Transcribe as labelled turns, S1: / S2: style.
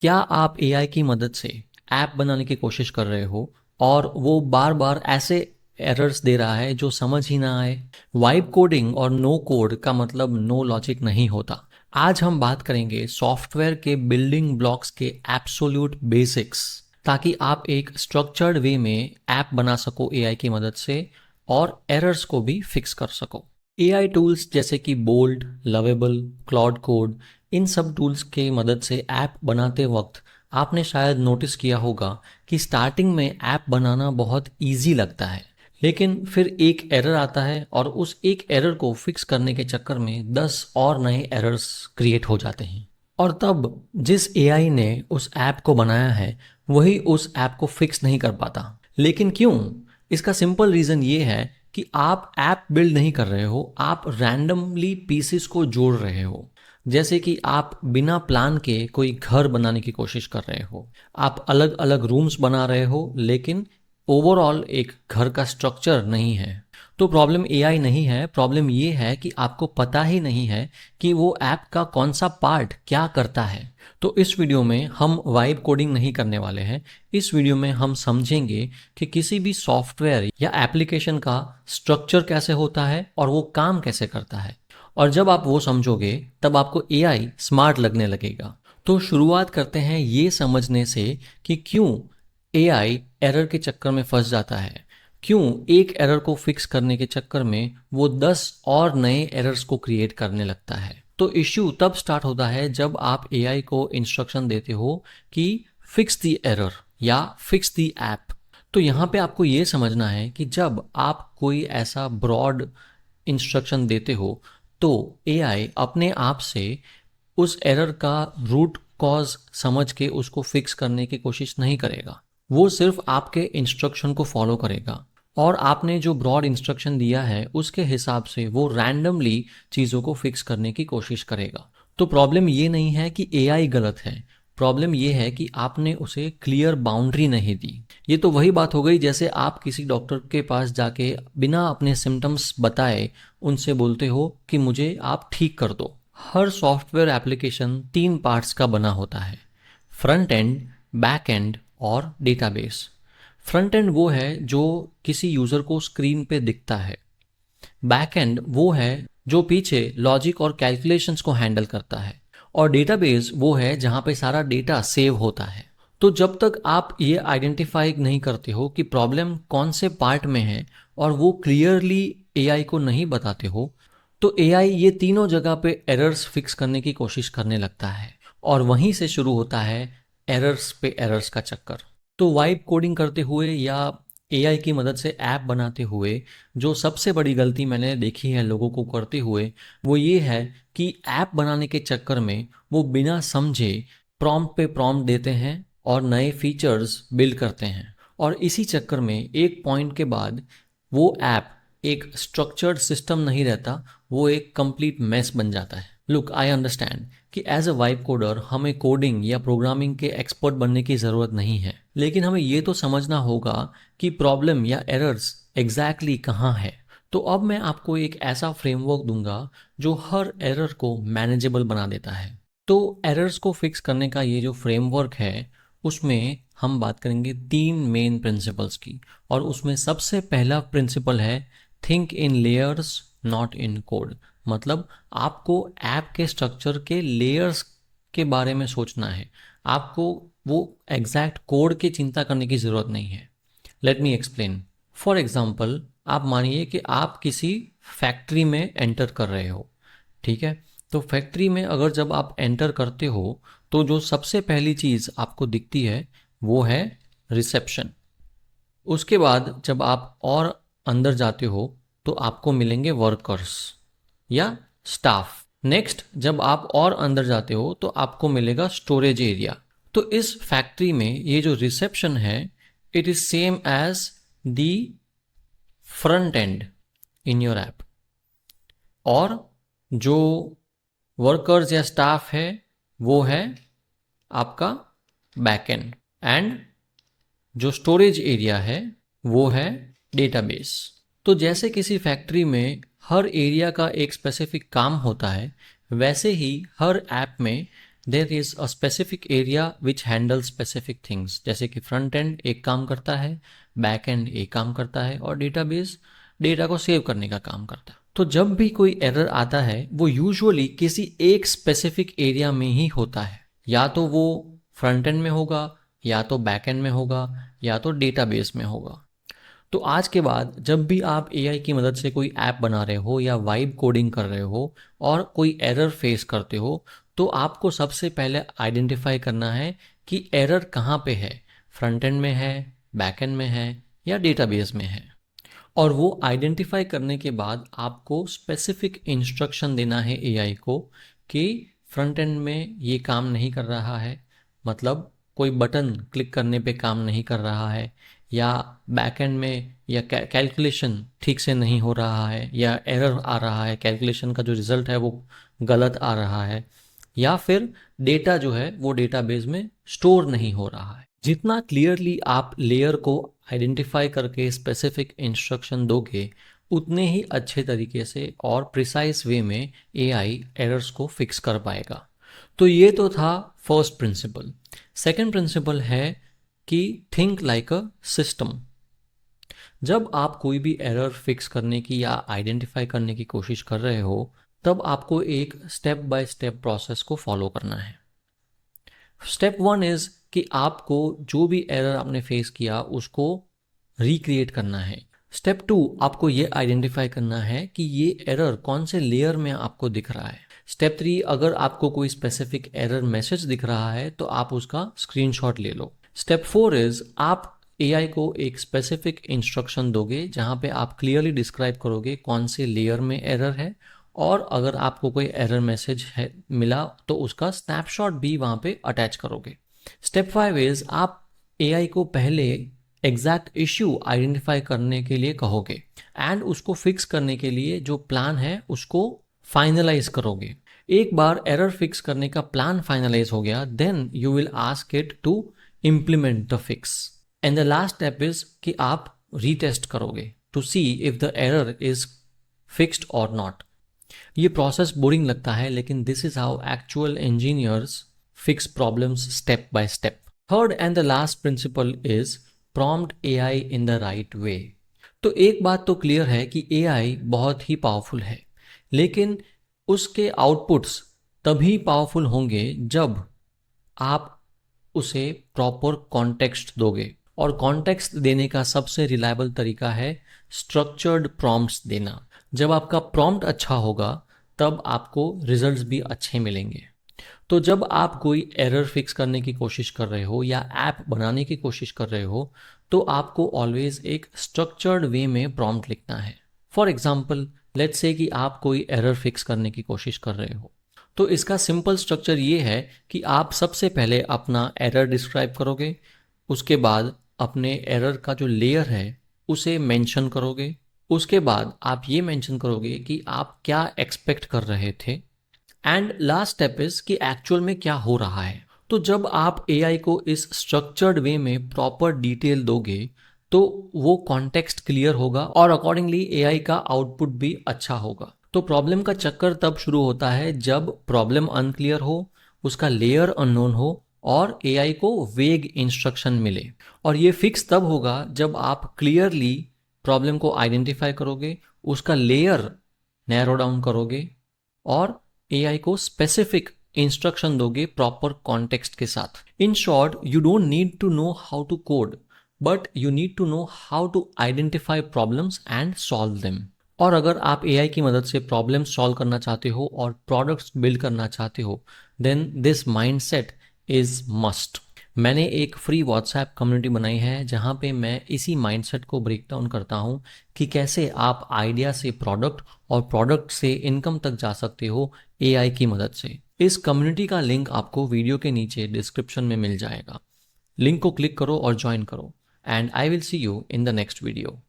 S1: क्या आप एआई की मदद से ऐप बनाने की कोशिश कर रहे हो और वो बार बार ऐसे एरर्स दे रहा है जो समझ ही ना आए? वाइब कोडिंग और नो कोड का मतलब नो लॉजिक नहीं होता। आज हम बात करेंगे सॉफ्टवेयर के बिल्डिंग ब्लॉक्स के एब्सोल्यूट बेसिक्स, ताकि आप एक स्ट्रक्चर्ड वे में ऐप बना सको एआई की मदद से और एरर्स को भी फिक्स कर सको। एआई टूल्स जैसे कि बोल्ड, लवेबल, क्लाउड कोड, इन सब टूल्स की मदद से ऐप बनाते वक्त आपने शायद नोटिस किया होगा कि स्टार्टिंग में ऐप बनाना बहुत इजी लगता है, लेकिन फिर एक एरर आता है और उस एक एरर को फिक्स करने के चक्कर में 10 और नए एरर्स क्रिएट हो जाते हैं। और तब जिस एआई ने उस ऐप को बनाया है वही उस ऐप को फिक्स नहीं कर पाता। लेकिन क्यों? इसका सिंपल रीज़न ये है कि आप ऐप बिल्ड नहीं कर रहे हो, आप रैंडमली पीसेस को जोड़ रहे हो। जैसे कि आप बिना प्लान के कोई घर बनाने की कोशिश कर रहे हो। आप अलग अलग रूम्स बना रहे हो लेकिन ओवरऑल एक घर का स्ट्रक्चर नहीं है। तो प्रॉब्लम एआई नहीं है, प्रॉब्लम ये है कि आपको पता ही नहीं है कि वो ऐप का कौन सा पार्ट क्या करता है। तो इस वीडियो में हम वाइब कोडिंग नहीं करने वाले हैं। इस वीडियो में हम समझेंगे कि किसी भी सॉफ्टवेयर या एप्लीकेशन का स्ट्रक्चर कैसे होता है और वो काम कैसे करता है। और जब आप वो समझोगे तब आपको एआई स्मार्ट लगने लगेगा। तो शुरुआत करते हैं ये समझने से कि क्यों एआई एरर के चक्कर में फंस जाता है। क्यों एक एरर को फिक्स करने के चक्कर में वो 10 और नए एरर्स को क्रिएट करने लगता है। तो इश्यू तब स्टार्ट होता है जब आप एआई को इंस्ट्रक्शन देते हो कि फिक्स द एरर या फिक्स द ऐप। तो यहाँ पे आपको ये समझना है कि जब आप कोई ऐसा ब्रॉड इंस्ट्रक्शन देते हो तो एआई अपने आप से उस एरर का रूट कॉज समझ के उसको फिक्स करने की कोशिश नहीं करेगा। वो सिर्फ आपके इंस्ट्रक्शन को फॉलो करेगा और आपने जो ब्रॉड इंस्ट्रक्शन दिया है उसके हिसाब से वो रैंडमली चीज़ों को फिक्स करने की कोशिश करेगा। तो प्रॉब्लम ये नहीं है कि एआई गलत है, प्रॉब्लम ये है कि आपने उसे क्लियर बाउंड्री नहीं दी। ये तो वही बात हो गई जैसे आप किसी डॉक्टर के पास जाके बिना अपने सिम्टम्स बताए उनसे बोलते हो कि मुझे आप ठीक कर दो। हर सॉफ्टवेयर एप्लीकेशन 3 पार्ट्स का बना होता है: फ्रंट एंड, बैक एंड और डेटाबेस। फ्रंट एंड वो है जो किसी यूज़र को स्क्रीन पे दिखता है। बैक एंड वो है जो पीछे लॉजिक और कैलकुलेशंस को हैंडल करता है। और डेटाबेस वो है जहाँ पे सारा डेटा सेव होता है। तो जब तक आप ये आइडेंटिफाई नहीं करते हो कि प्रॉब्लम कौन से पार्ट में है और वो क्लियरली एआई को नहीं बताते हो, तो एआई ये तीनों जगह पे एरर्स फिक्स करने की कोशिश करने लगता है और वहीं से शुरू होता है एरर्स पे एरर्स का चक्कर। तो वाइब कोडिंग करते हुए या एआई की मदद से ऐप बनाते हुए जो सबसे बड़ी गलती मैंने देखी है लोगों को करते हुए, वो ये है कि ऐप बनाने के चक्कर में वो बिना समझे प्रॉम्प्ट पे प्रॉम्प्ट देते हैं और नए फीचर्स बिल्ड करते हैं। और इसी चक्कर में एक पॉइंट के बाद वो ऐप एक स्ट्रक्चर्ड सिस्टम नहीं रहता, वो एक कंप्लीट मेस बन जाता है। लुक, आई अंडरस्टैंड कि एज अ वाइब कोडर हमें कोडिंग या प्रोग्रामिंग के एक्सपर्ट बनने की ज़रूरत नहीं है, लेकिन हमें ये तो समझना होगा कि प्रॉब्लम या एरर्स एग्जैक्टली कहाँ है। तो अब मैं आपको एक ऐसा फ्रेमवर्क दूंगा जो हर एरर को मैनेजेबल बना देता है। तो एरर्स को फिक्स करने का ये जो फ्रेमवर्क है उसमें हम बात करेंगे 3 मेन प्रिंसिपल्स की। और उसमें सबसे पहला प्रिंसिपल है think in layers not in code. मतलब आपको ऐप के स्ट्रक्चर के लेयर्स के बारे में सोचना है, आपको वो एग्जैक्ट कोड की चिंता करने की ज़रूरत नहीं है। Let me explain. For example, आप मानिए कि आप किसी फैक्ट्री में एंटर कर रहे हो, ठीक है? तो फैक्ट्री में अगर जब आप एंटर करते हो तो जो सबसे पहली चीज़ आपको दिखती है वो है रिसेप्शन। उसके बाद जब आप और अंदर जाते हो तो आपको मिलेंगे वर्कर्स या स्टाफ। नेक्स्ट जब आप और अंदर जाते हो तो आपको मिलेगा स्टोरेज एरिया। तो इस फैक्ट्री में ये जो रिसेप्शन है, it is same as the front end in your app. और जो वर्कर्स या स्टाफ है वो है आपका बैकएंड। एंड जो स्टोरेज एरिया है वो है डेटाबेस। तो जैसे किसी फैक्ट्री में हर एरिया का एक स्पेसिफिक काम होता है, वैसे ही हर ऐप में there is a specific area which handle specific things, जैसे कि फ्रंट एंड एक काम करता है, बैक एंड एक काम करता है और डेटाबेस डेटा को सेव करने का काम करता है। तो जब भी कोई एरर आता है वो यूजुअली किसी एक स्पेसिफिक एरिया में ही होता है, या तो वो फ्रंट एंड में होगा, या तो बैक एंड में होगा, या तो डेटाबेस में होगा। तो आज के बाद जब भी आप एआई की मदद से कोई ऐप बना रहे हो या वाइब कोडिंग कर रहे हो और कोई एरर फेस करते हो, तो आपको सबसे पहले आइडेंटिफाई करना है कि एरर कहाँ पे है, फ्रंट एंड में है, बैक एंड में है या डेटाबेस में है। और वो आइडेंटिफाई करने के बाद आपको स्पेसिफिक इंस्ट्रक्शन देना है एआई को कि फ्रंट एंड में ये काम नहीं कर रहा है, मतलब कोई बटन क्लिक करने पे काम नहीं कर रहा है, या बैक एंड में या कैलकुलेशन ठीक से नहीं हो रहा है, या एरर आ रहा है, कैलकुलेशन का जो रिजल्ट है वो गलत आ रहा है, या फिर डेटा जो है वो डेटाबेस में स्टोर नहीं हो रहा है। जितना क्लियरली आप लेयर को आइडेंटिफाई करके स्पेसिफिक इंस्ट्रक्शन दोगे, उतने ही अच्छे तरीके से और प्रिसाइज वे में एआई एरर्स को फिक्स कर पाएगा। तो ये तो था फर्स्ट प्रिंसिपल। सेकंड प्रिंसिपल है कि थिंक लाइक अ सिस्टम। जब आप कोई भी एरर फिक्स करने की या आइडेंटिफाई करने की कोशिश कर रहे हो, तब आपको एक स्टेप बाय स्टेप प्रोसेस को फॉलो करना है। स्टेप वन इज कि आपको जो भी एरर आपने फेस किया उसको रिक्रिएट करना है। स्टेप टू, आपको ये आइडेंटिफाई करना है कि ये एरर कौन से लेयर में आपको दिख रहा है। स्टेप थ्री, अगर आपको कोई स्पेसिफिक एरर मैसेज दिख रहा है तो आप उसका स्क्रीनशॉट ले लो। स्टेप फोर इज, आप एआई को एक स्पेसिफिक इंस्ट्रक्शन दोगे जहां पे आप क्लियरली डिस्क्राइब करोगे कौन से लेयर में एरर है, और अगर आपको कोई एरर मैसेज है मिला तो उसका स्नैपशॉट भी वहां पे अटैच करोगे। स्टेप फाइव इज, आप एआई को पहले एग्जैक्ट इश्यू आइडेंटिफाई करने के लिए कहोगे एंड उसको फिक्स करने के लिए जो प्लान है उसको फाइनलाइज करोगे। एक बार एरर फिक्स करने का प्लान फाइनलाइज हो गया, then you will ask it to implement the fix. And the last step is कि आप रीटेस्ट करोगे to see if the error is fixed और नॉट। ये प्रोसेस बोरिंग लगता है, लेकिन this is how actual engineers fix problems step by step. Third and the last principle is prompt AI in the right way. तो एक बात तो clear है कि एआई बहुत ही पावरफुल है, लेकिन उसके आउटपुट्स तभी पावरफुल होंगे जब आप उसे प्रॉपर कॉन्टेक्स्ट दोगे। और कॉन्टेक्स्ट देने का सबसे रिलायबल तरीका है स्ट्रक्चर्ड प्रॉम्प्ट्स देना। जब आपका प्रॉम्प्ट अच्छा होगा तब आपको रिजल्ट्स भी अच्छे मिलेंगे। तो जब आप कोई एरर फिक्स करने की कोशिश कर रहे हो या ऐप बनाने की कोशिश कर रहे हो, तो आपको ऑलवेज एक स्ट्रक्चर्ड वे में प्रॉम्प्ट लिखना है। फॉर एग्जाम्पल, लेट्स से कि आप कोई एरर फिक्स करने की कोशिश कर रहे हो, तो इसका सिंपल स्ट्रक्चर ये है कि आप सबसे पहले अपना एरर डिस्क्राइब करोगे, उसके बाद अपने एरर का जो लेयर है उसे मेंशन करोगे, उसके बाद आप ये मेंशन करोगे कि आप क्या एक्सपेक्ट कर रहे थे, एंड लास्ट स्टेप इज कि एक्चुअल में क्या हो रहा है। तो जब आप एआई को इस स्ट्रक्चर्ड वे में प्रॉपर डिटेल दोगे तो वो कॉन्टेक्स्ट क्लियर होगा और अकॉर्डिंगली एआई का आउटपुट भी अच्छा होगा। तो प्रॉब्लम का चक्कर तब शुरू होता है जब प्रॉब्लम अनक्लियर हो, उसका लेयर अननोन हो और एआई को वेग इंस्ट्रक्शन मिले। और ये फिक्स तब होगा जब आप क्लियरली प्रॉब्लम को आइडेंटिफाई करोगे, उसका लेयर नैरो डाउन करोगे और एआई को स्पेसिफिक इंस्ट्रक्शन दोगे प्रॉपर कॉन्टेक्स्ट के साथ। In short, you don't need to know how to code, but you need to know how to identify problems and solve them. और अगर आप एआई की मदद से प्रॉब्लम सॉल्व करना चाहते हो और प्रोडक्ट्स बिल्ड करना चाहते हो, then this mindset is must. मैंने एक फ्री व्हाट्सएप कम्युनिटी बनाई है जहां पे मैं इसी माइंडसेट को ब्रेक डाउन करता हूं कि कैसे आप आइडिया से प्रोडक्ट और प्रोडक्ट से इनकम तक जा सकते हो एआई की मदद से। इस कम्युनिटी का लिंक आपको वीडियो के नीचे डिस्क्रिप्शन में मिल जाएगा। लिंक को क्लिक करो और ज्वाइन करो, and I will see you in the next video.